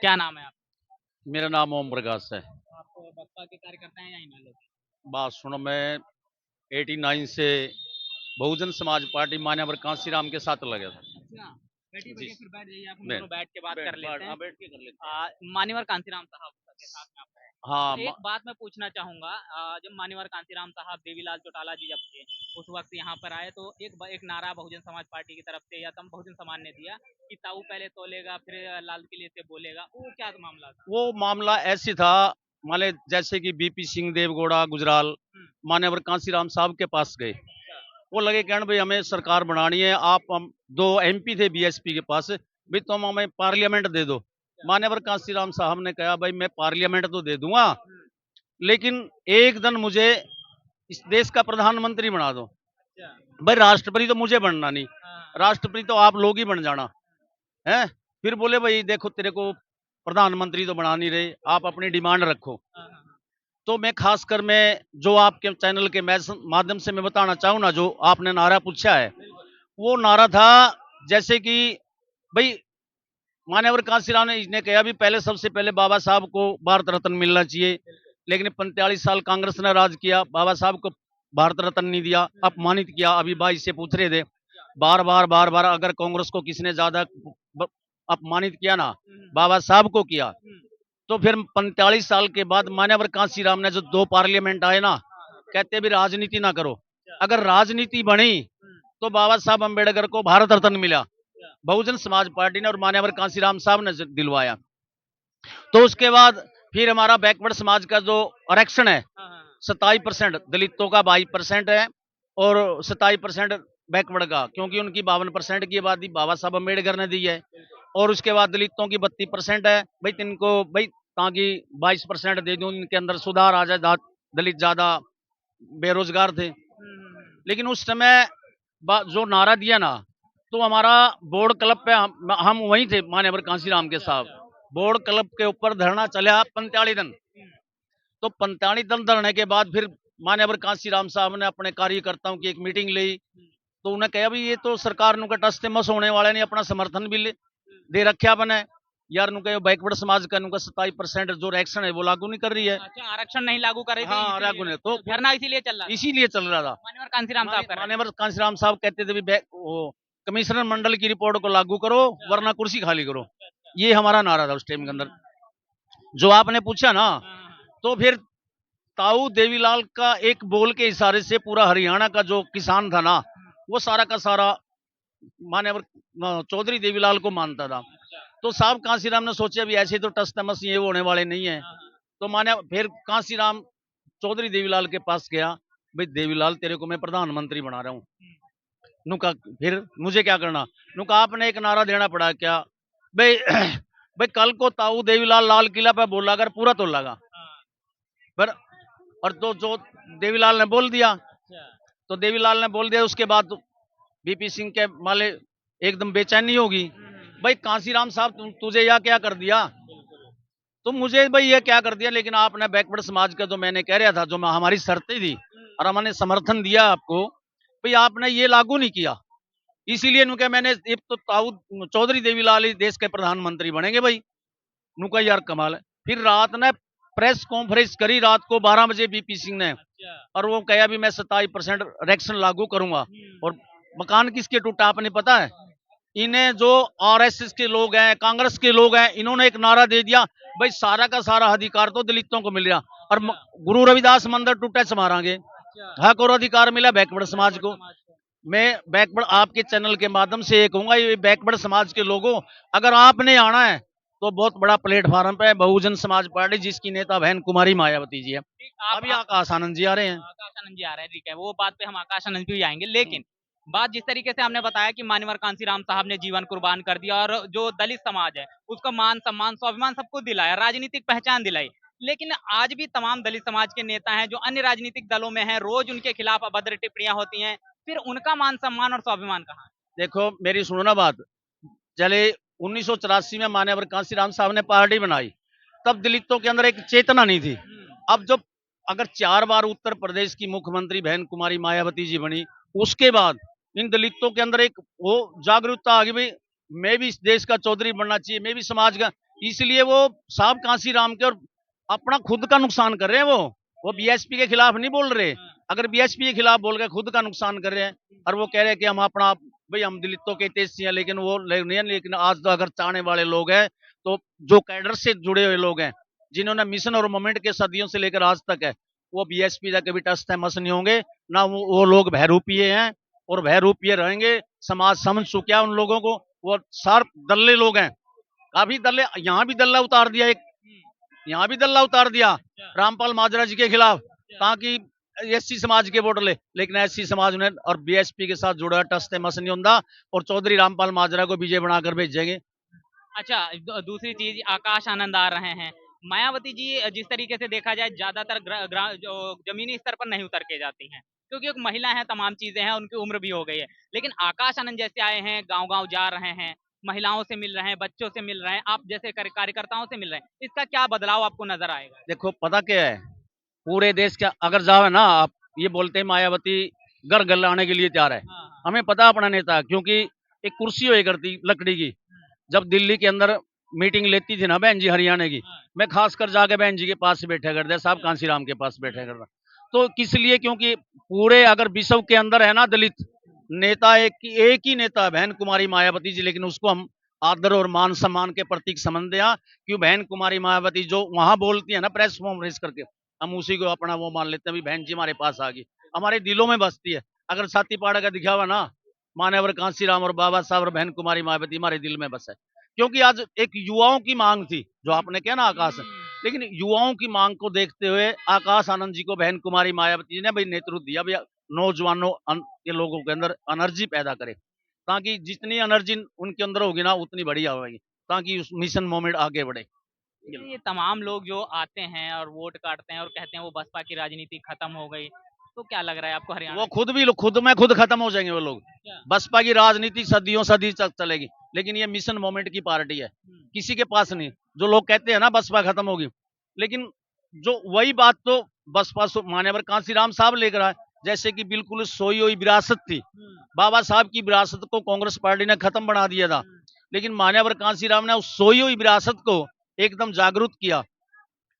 क्या नाम है आपका? मेरा नाम ओम प्रकाश है। आप बसपा के कार्यकर्ता हैं या इनमें लोग? बात सुनो, मैं 89 से बहुजन समाज पार्टी मान्यवर कांसीराम के साथ लगा था। अच्छा, बैठिए जी। बैठिए, फिर बैठ जाइए, आप हम मैं दोनों बैठ के बात बैठ कर बैठ लेते हैं। हाँ, बैठ के कर लेते हैं। मान्यवर कांतीराम साहब के साथ में आप रहे। हाँ तो एक बात मैं पूछना चाहूंगा, जब मान्यवर कांतीराम साहब देवीलाल चौटाला जी जब थे उस वक्त यहाँ पर आए तो एक नारा बहुजन समाज पार्टी की तरफ से या तम बहुजन समाज ने दिया कि ताऊ पहले तोलेगा फिर लाल किले से बोलेगा, वो क्या मामला था? वो मामला ऐसी था, माने जैसे कि बीपी सिंह देवगौड़ा गुजराल हम्म, मान्यवर कांसीराम साहब के पास गए। अच्छा, वो लगे कहने भाई हमें सरकार बनानी है, आप हम दो एमपी थे बीएसपी के पास, भाई तुम हमें पार्लियामेंट दे दो। अच्छा, मान्यवर कांसीराम साहब ने कहा भाई मैं पार्लियामेंट तो दे दूंगा, हम्म, लेकिन एक दिन मुझे इस देश का प्रधानमंत्री बना दो। अच्छा, भाई राष्ट्रपति तो मुझे बनना नहीं, हाँ, राष्ट्रपति तो आप लोग ही बन जाना है। फिर बोले भाई देखो तेरे को प्रधानमंत्री तो बना नहीं रहे, आप अपनी डिमांड रखो। हाँ, हाँ, हाँ, तो मैं खासकर मैं जो आपके चैनल के माध्यम से मैं बताना चाहूँ ना, जो आपने नारा पूछा है, बिल्कुल, वो नारा था जैसे कि भाई मान्यवर कांसीराम ने इसने कहा भी पहले सबसे पहले बाबा साहब को भारत रत्न मिलना चाहिए, बिल्कुल, लेकिन 45 साल कांग्रेस ने राज किया, बाबा साहब को भारत रत्न नहीं दिया, अपमानित किया। अभी भाई से पूछ रहे थे, बार बार अगर कांग्रेस को किसने ज्यादा अपमानित किया ना, बाबा साहब को किया। हम्म, तो फिर 45 साल के बाद मान्यवर कांसीराम ने जो दो पार्लियामेंट आए ना, कहते भी राजनीति ना करो, अगर राजनीति बनी तो बाबा साहब अम्बेडकर को भारत रत्न मिला, बहुजन समाज पार्टी ने और मान्यवर कांसीराम साहब ने दिलवाया। तो उसके बाद फिर हमारा बैकवर्ड समाज का जो आरक्षण है, हाँ, हाँ, 27% दलितों का 22% है, और 27% बैकवर्ड का, क्योंकि उनकी 52% की आबादी बाबा साहब अम्बेडकर ने दी है। और उसके बाद दलितों की 32% है, भाई इनको भाई ताकि 22% दे दूं, इनके अंदर सुधार आ जाए, दलित ज्यादा बेरोजगार थे। लेकिन उस समय जो नारा दिया ना, तो हमारा बोर्ड क्लब पे हम वहीं थे मान्यवर कांसीराम के साथ, बोर्ड क्लब के ऊपर धरना चला 45 दिन। तो 45 दिन धरने के बाद फिर मान्यवर कांसीराम साहब ने अपने कार्यकर्ताओं की एक मीटिंग ली। तो उन्हें कहा भी ये तो सरकार नु टस्ते मस होने वाले ने अपना समर्थन भी दे रखा बने यार, नु बैकवर्ड समाज का 27% जो एक्शन है वो लागू नहीं कर रही है। अच्छा, आरक्षण नहीं लागू कर रही थी हाँ लागू इसीलिए नहीं, तो धरना इसीलिए चल रहा था। इसीलिए चल रहा था। मान्यवर कांसीराम साहब कर रहे हैं। मान्यवर कांसीराम साहब कहते थे भी वो कमिश्नर मंडल की रिपोर्ट को लागू करो वरना कुर्सी खाली करो, ये हमारा नारा था उस टाइम के अंदर। जो आपने पूछा ना, तो फिर ताऊ देवीलाल का एक बोल के इशारे से पूरा हरियाणा का जो किसान था ना, वो सारा का सारा मान्यवर चौधरी देवीलाल को मानता था। तो साहब कांसीराम ने सोचा भी ऐसे तो टस तमस ये होने वाले नहीं है। तो माने फिर कांसीराम चौधरी देवीलाल के पास गया, भाई देवीलाल तेरे को मैं प्रधानमंत्री बना रहा हूँ। नुका फिर मुझे क्या करना, नुका आपने एक नारा देना पड़ा क्या भाई भाई कल को ताऊ देवीलाल लाल किला पे बोला अगर पूरा तो लगा पर, और तो जो देवीलाल ने बोल दिया, तो देवीलाल ने बोल दिया, उसके बाद बीपी सिंह के माले एकदम बेचैनी होगी, भाई कांसीराम साहब तुझे यह क्या कर दिया, तो मुझे भाई ये क्या कर दिया। लेकिन आपने बैकवर्ड समाज का जो मैंने कह रहा था, जो हमारी शर्तें थी और हमने समर्थन दिया आपको, भाई आपने ये लागू नहीं किया, इसीलिए नु मैंने एक तो ताऊ चौधरी देवीलाल ही देश के प्रधानमंत्री बनेंगे भाई। नु यार कमाल है। फिर रात ने प्रेस कॉन्फ्रेंस करी रात को 12 बजे बीपी सिंह ने, और वो कहा भी मैं 27% आरक्षण लागू करूंगा। और मकान किसके टूटा आपने पता है, इन्हें जो आरएसएस के लोग हैं, कांग्रेस के लोग हैं, इन्होंने एक नारा दे दिया भाई सारा का सारा अधिकार तो दलितों को मिल रहा, और गुरु रविदास मंदिर टूटे समारांगे, हक और अधिकार मिला बैकवर्ड समाज को। मैं बैकवर्ड आपके चैनल के माध्यम से ये कहूंगा, ये बैकवर्ड समाज के लोगों, अगर आपने आना है तो बहुत बड़ा प्लेटफॉर्म पे बहुजन समाज पार्टी, जिसकी नेता बहन कुमारी मायावती जी है, अभी आकाश आनंद जी आ रहे हैं। आकाश आनंद जी आ रहे हैं, ठीक है, वो बात पे हम आकाश आनंद भी आएंगे। लेकिन बात जिस तरीके से हमने बताया कि मान्यवर कांसीराम साहब ने जीवन कुर्बान कर दिया और जो दलित समाज है उसका मान सम्मान स्वाभिमान सबको दिलाया, राजनीतिक पहचान दिलाई, लेकिन आज भी तमाम दलित समाज के नेता हैं जो अन्य राजनीतिक दलों में हैं, रोज उनके खिलाफ अभद्र टिप्पणियां होती हैं, फिर उनका मान सम्मान और स्वाभिमान कहाँ है? देखो मेरी सुनो ना बात, चले 1984 में मान्यवर कांसीराम साहब ने पार्टी बनाई, तब दलितों के अंदर एक चेतना नहीं थी। अब जब अगर 4 बार उत्तर प्रदेश की मुख्यमंत्री बहन कुमारी मायावती जी बनी, उसके बाद इन दलितों के अंदर एक वो जागरूकता आ गई, भाई मैं भी इस देश का चौधरी बनना चाहिए, मैं भी समाज का, इसलिए वो साहब कांसीराम के और अपना खुद का नुकसान कर रहे हैं। वो बीएसपी के खिलाफ नहीं बोल रहे। अगर बीएसपी के खिलाफ बोल के खुद का नुकसान कर रहे हैं और वो कह रहे हैं कि हम अपना भाई हम दलितों के तेजी हैं, लेकिन वो नहीं है। लेकिन आज तो अगर चाहने वाले लोग हैं तो जो कैडर से जुड़े हुए लोग हैं जिन्होंने मिशन और मोमेंट के सदियों से लेकर आज तक है, वो बीएसपी का कभी टस मस नहीं होंगे ना। वो लोग बहरूपिये हैं और बहरूपिये रहेंगे। समाज समझ चुका है उन लोगों को। वो सार दल्ले लोग हैं, काफी दल्ले। यहाँ भी दल्ला उतार दिया एक, यहाँ भी दल्ला उतार दिया रामपाल माजरा जी के खिलाफ ताकि एससी समाज के वोट ले। लेकिन एससी समाज ने और बीएसपी के साथ जुड़ा टसते मस नहीं होता और चौधरी रामपाल माजरा को विजय बनाकर भेजेंगे। अच्छा, दूसरी चीज, आकाश आनंद आ रहे हैं। मायावती जी जिस तरीके से देखा जाए ज्यादातर जो जमीनी स्तर पर नहीं उतर के जाती हैं, क्योंकि एक महिला है, तमाम चीजें हैं, उनकी उम्र भी हो गई है। लेकिन आकाश आनंद जैसे आए हैं, गांव गांव जा रहे हैं, महिलाओं से मिल रहे हैं, बच्चों से मिल रहे हैं, आप जैसे कार्यकर्ताओं से मिल रहे हैं, इसका क्या बदलाव आपको नजर आएगा? देखो पता क्या है, पूरे देश का अगर जाओ ना आप, ये बोलते हैं मायावती घर घर लाने के लिए तैयार है। हाँ, हाँ। हमें पता अपना नेता, क्योंकि एक कुर्सी हुई करती लकड़ी की, जब दिल्ली के अंदर मीटिंग लेती थी ना बहन जी हरियाणा की, हाँ। मैं खासकर जाके बहन जी के पास से बैठा करता, साहब कांसीराम के पास बैठा करता। तो किस लिए, क्योंकि पूरे अगर विश्व के अंदर है ना दलित नेता, एक ही नेता बहन कुमारी मायावती जी। लेकिन उसको हम आदर और मान सम्मान के प्रतीक समझते हैं। क्यों बहन कुमारी मायावती जो वहां बोलती है ना प्रेस कॉन्फ्रेंस करके, हम उसी को अपना वो मान लेते हैं। बहन जी हमारे पास आ गई, हमारे दिलों में बसती है। अगर छाती पाड़ा का दिखा हुआ ना, मान्यवर कांसीराम और बाबा साहब और बहन कुमारी मायावती हमारे दिल में बस है। क्योंकि आज एक युवाओं की मांग थी, जो आपने कहा ना आकाश, लेकिन युवाओं की मांग को देखते हुए आकाश आनंद जी को बहन कुमारी मायावती जी ने भाई नेतृत्व दिया। भाई नौजवानों के लोगों के अंदर एनर्जी पैदा करे, ताकि जितनी एनर्जी उनके अंदर होगी ना उतनी बढ़िया होगी, ताकि उस मिशन मोमेंट आगे बढ़े। ये तमाम लोग जो आते हैं और वोट काटते हैं और कहते हैं वो बसपा की राजनीति खत्म हो गई, तो क्या लग रहा है आपको हरियाणा वो खुद खत्म हो जाएंगे वो लोग। क्या? बसपा की राजनीति सदियों सदी तक चलेगी, लेकिन ये मिशन मोमेंट की पार्टी है, किसी के पास नहीं। जो लोग कहते हैं ना बसपा खत्म होगी, लेकिन जो वही बात तो बसपा मान्यवर कांसीराम साहब लेकर आए। जैसे कि बिल्कुल सोई हुई विरासत थी, बाबा साहब की विरासत को कांग्रेस पार्टी ने खत्म बना दिया था, लेकिन मान्यवर कांसीराम ने उस सोई हुई विरासत को एकदम जागरूक किया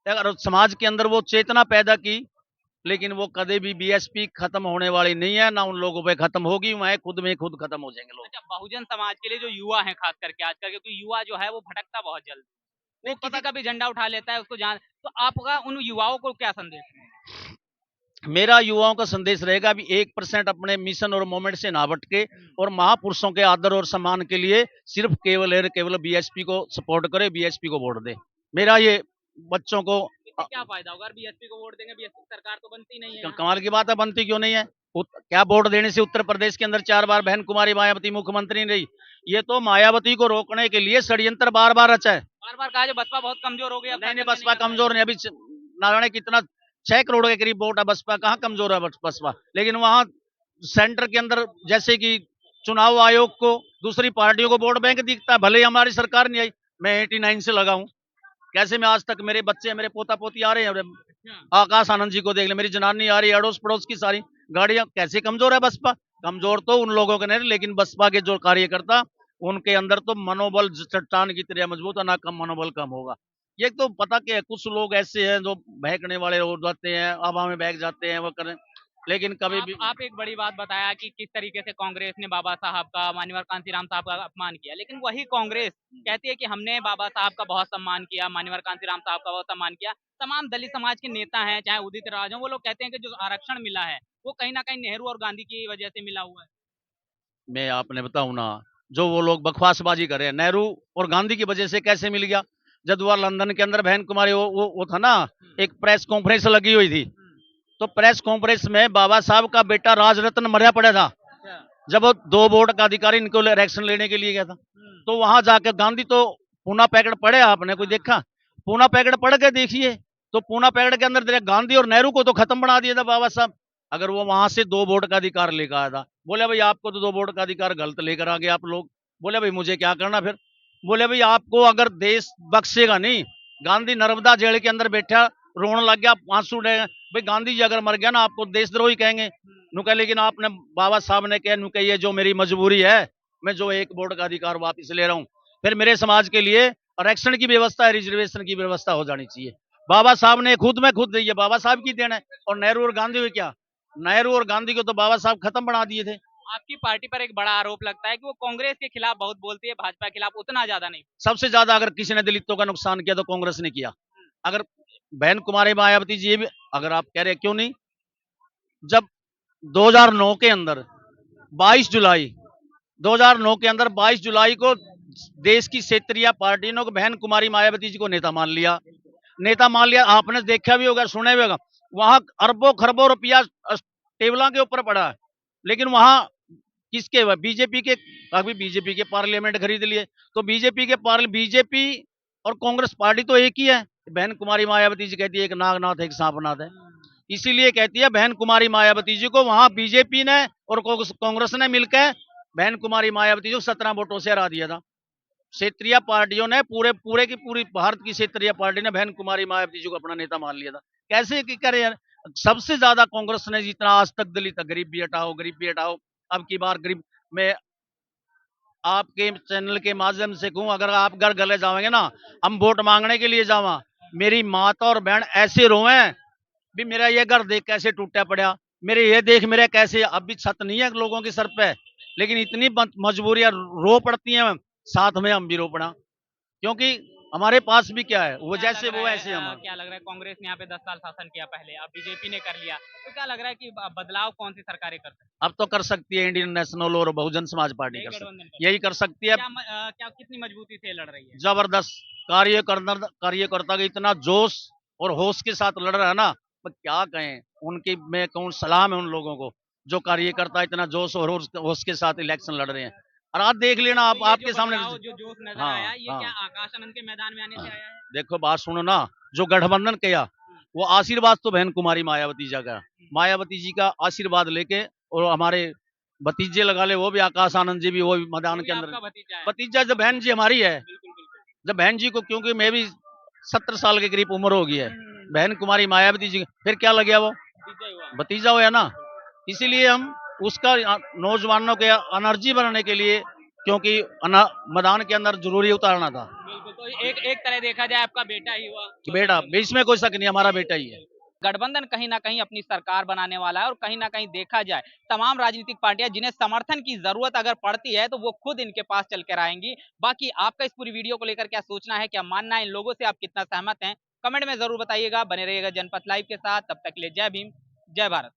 और समाज के अंदर वो चेतना पैदा की। लेकिन वो कभी भी बीएसपी खत्म होने वाली नहीं है, ना उन लोगों पे खत्म होगी। वह खुद में खुद खत्म हो जाएंगे लोग। अच्छा, बहुजन समाज के लिए जो युवा है, खास करके आजकल, क्योंकि युवा जो है वो भटकता बहुत जल्द, वो किसी का भी झंडा उठा लेता है, उसको जान, तो आपका उन युवाओं को क्या संदेश है? मेरा युवाओं का संदेश रहेगा अभी 1% अपने मिशन और मोमेंट से ना भटके और महापुरुषों के आदर और सम्मान के लिए सिर्फ केवल बीएसपी को सपोर्ट करे, बीएसपी को वोट दे। मेरा ये बच्चों को इससे क्या फायदा होगा? बीएसपी को वोट देंगे, बीएसपी सरकार तो बनती नहीं है। कमाल की बात है, बनती क्यों नहीं है? क्या वोट देने से उत्तर प्रदेश के अंदर 4 बार बहन कुमारी मायावती मुख्यमंत्री नहीं रही? ये तो मायावती को रोकने के लिए षड्यंत्र बार बार रचा है। बार बार कहा बसपा बहुत कमजोर हो गई, अब नहीं नहीं, ताकत बसपा नहीं आ रहा है। कमजोर नहीं। अभी नारायण कितना 6 करोड़ के करीब वोट है, बसपा कहाँ कमजोर है बसपा। लेकिन वहां सेंटर के अंदर जैसे कि चुनाव आयोग को दूसरी पार्टियों को वोट बैंक दिखता है, भले ही हमारी सरकार नहीं आई। मैं 89 से लगा हूँ, कैसे मैं आज तक मेरे बच्चे मेरे पोता पोती आ रहे हैं। आकाश आनंद जी को देख ले, मेरी जनानी आ रही है, अड़ोस पड़ोस की सारी गाड़ियां। कैसे कमजोर है बसपा? कमजोर तो उन लोगों के नहीं, लेकिन बसपा के जो कार्यकर्ता उनके अंदर तो मनोबल चट्टान की तरह मजबूत है, ना कम मनोबल कम होगा। ये तो पता क्या है, कुछ लोग ऐसे हैं जो बहकने वाले हो जाते हैं, हवा में बहक जाते हैं, वो करें। लेकिन कभी भी आप एक बड़ी बात बताया कि किस तरीके से कांग्रेस ने बाबा साहब का, मान्यवर कांसीराम साहब का अपमान किया, लेकिन वही कांग्रेस कहती है कि हमने बाबा साहब का बहुत सम्मान किया, मान्यवर कांसीराम साहब का बहुत सम्मान किया। तमाम दलित समाज के नेता हैं, चाहे उदित राज हो, वो लोग कहते हैं कि जो आरक्षण मिला है वो कहीं ना कहीं नेहरू और गांधी की वजह से मिला हुआ है। मैं आपने बताऊं ना, जो वो लोग बकवासबाजी कर रहे हैं, नेहरू और गांधी की वजह से कैसे मिल गया? जब वह लंदन के अंदर बहन कुमारी वो था ना, एक प्रेस कॉन्फ्रेंस लगी हुई थी, तो प्रेस कॉन्फ्रेंस में बाबा साहब का बेटा राजरत्न मरा पड़ा था। जब वो 2 बोर्ड का अधिकारी इनको इलेक्शन लेने के लिए गया था, तो वहां जाकर गांधी तो पूना पैकेट पढ़े, आपने कोई देखा? पूना पैकेट पढ़ के देखिए, तो पूना पैकेट के अंदर गांधी और नेहरू को तो खत्म बना दिया था बाबा साहब। अगर वो वहां से 2 वोट का अधिकार लेकर आया था, बोले भाई आपको तो 2 वोट का अधिकार गलत लेकर आ गए आप लोग। बोले भाई मुझे क्या करना फिर? बोले भाई आपको अगर देश बख्शेगा नहीं। गांधी नर्मदा जेल के अंदर बैठा रोने लग गया, आंसू उड़े। भाई गांधी जी अगर मर गया ना आपको देशद्रोही कहेंगे। नुका लेकिन आपने बाबा साहब ने कहा नुका ये जो मेरी मजबूरी है, मैं जो 1 वोट का अधिकार वापिस ले रहा हूँ, फिर मेरे समाज के लिए आरक्षण की व्यवस्था है, रिजर्वेशन की व्यवस्था हो जानी चाहिए। बाबा साहब ने खुद में खुद दी है, बाबा साहब की देन है। और नेहरू और गांधी को क्या, नेहरू और गांधी को तो बाबा साहब खत्म बना दिए थे। आपकी पार्टी पर एक बड़ा आरोप लगता है कि वो कांग्रेस के खिलाफ बहुत बोलती है, भाजपा के खिलाफ उतना ज्यादा नहीं। सबसे ज्यादा अगर किसी ने दलितों का नुकसान किया तो कांग्रेस ने किया। अगर बहन कुमारी मायावती जी भी, अगर आप कह रहे हैं क्यों नहीं, जब 2009 के अंदर 22 जुलाई 2009 के अंदर 22 जुलाई को देश की क्षेत्रीय पार्टी ने बहन कुमारी मायावती जी को नेता मान लिया। नेता मान लिया, आपने देखा भी होगा, सुने भी होगा, वहां अरबों खरबों रुपया टेबलों के ऊपर पड़ा है। लेकिन वहां किसके, बीजेपी के, अभी बीजेपी के पार्लियामेंट खरीद लिए। तो बीजेपी और कांग्रेस पार्टी तो एक ही है। बहन कुमारी मायावती जी कहती है एक नागनाथ एक सांपनाथ है, इसीलिए कहती है बहन कुमारी मायावती जी को वहां बीजेपी ने और कांग्रेस ने मिलकर बहन कुमारी मायावती जी को 17 वोटों से हरा दिया था। क्षेत्रीय पार्टियों ने पूरे पूरे की पूरी भारत की क्षेत्रीय पार्टी ने बहन कुमारी मायावती जी को अपना नेता मान लिया था। कैसे की करे यार, सबसे ज्यादा कांग्रेस ने जितना आज तक दलित, गरीबी हटाओ गरीबी हटाओ, अब की बार गरीब, मैं आपके चैनल के माध्यम से कहूं, अगर आप घर गले जाओगे ना, हम वोट मांगने के लिए जावा, मेरी माता और बहन ऐसे रोए भी, मेरा ये घर देख कैसे टूटा पड़ा, मेरे ये देख मेरे कैसे, अब भी छत नहीं है लोगों के सर पे, लेकिन इतनी मजबूरियां रो पड़ती हैं, साथ में हम भी रो पड़ा, क्योंकि हमारे पास भी क्या है, वो जैसे वो ऐसे हम। क्या लग रहा है कांग्रेस ने यहाँ पे 10 साल शासन किया पहले, अब बीजेपी ने कर लिया, तो क्या लग रहा है कि बदलाव कौन सी सरकारें कर सकती अब तो कर सकती है इंडियन नेशनल और बहुजन समाज पार्टी है? कर सकती, गठबंधन कर यही कर सकती है। क्या कितनी मजबूती से लड़ रही है? जबरदस्त कार्यकर्ता का इतना जोश और होश के साथ लड़ रहा है ना, तो क्या कहें, उनकी मैं कहूँ सलाम है उन लोगों को, जो कार्यकर्ता इतना जोश और होश के साथ इलेक्शन लड़ रहे हैं। और आज देख लेना आप, तो ये आपके जो सामने। बदलाव, जो जोश नजर हाँ आया, ये हाँ क्या आकाश आनंद के मैदान में आने से हाँ, आया है? देखो बात सुनो ना, जो गठबंधन किया वो आशीर्वाद तो बहन कुमारी मायावती जी का, मायावती जी का आशीर्वाद लेके, और हमारे भतीजे लगा ले, वो भी आकाश आनंद जी भी, वो भी मैदान वो भी के अंदर। आपका भतीजा है? भतीजा जब बहन जी हमारी है, बिल्कुल बिल्कुल। जब बहन जी को, क्योंकि मैं भी 70 साल के करीब उम्र हो गई है, बहन कुमारी मायावती जी फिर क्या लग गया, वो भतीजा ही हुआ। भतीजा हुआ ना। इसीलिए हम उसका नौजवानों के एनर्जी बनाने के लिए, क्योंकि मैदान के अंदर जरूरी उतारना था बिल्कुल, तो एक एक तरह देखा जाए आपका बेटा ही हुआ कि जो बेटा, बिल्कुल। इसमें कोई शक नहीं, हमारा बेटा ही है। गठबंधन कहीं ना कहीं अपनी सरकार बनाने वाला है, और कहीं ना कहीं देखा जाए तमाम राजनीतिक पार्टियां जिन्हें समर्थन की जरूरत अगर पड़ती है तो वो खुद इनके पास चल कर आएंगी। बाकी आपका इस पूरी वीडियो को लेकर क्या सोचना है, क्या मानना है, इन लोगों से आप कितना सहमत हैं, कमेंट में जरूर बताइएगा। बने रहिएगा जनपथ लाइव के साथ, तब तक के लिए जय भीम, जय भारत।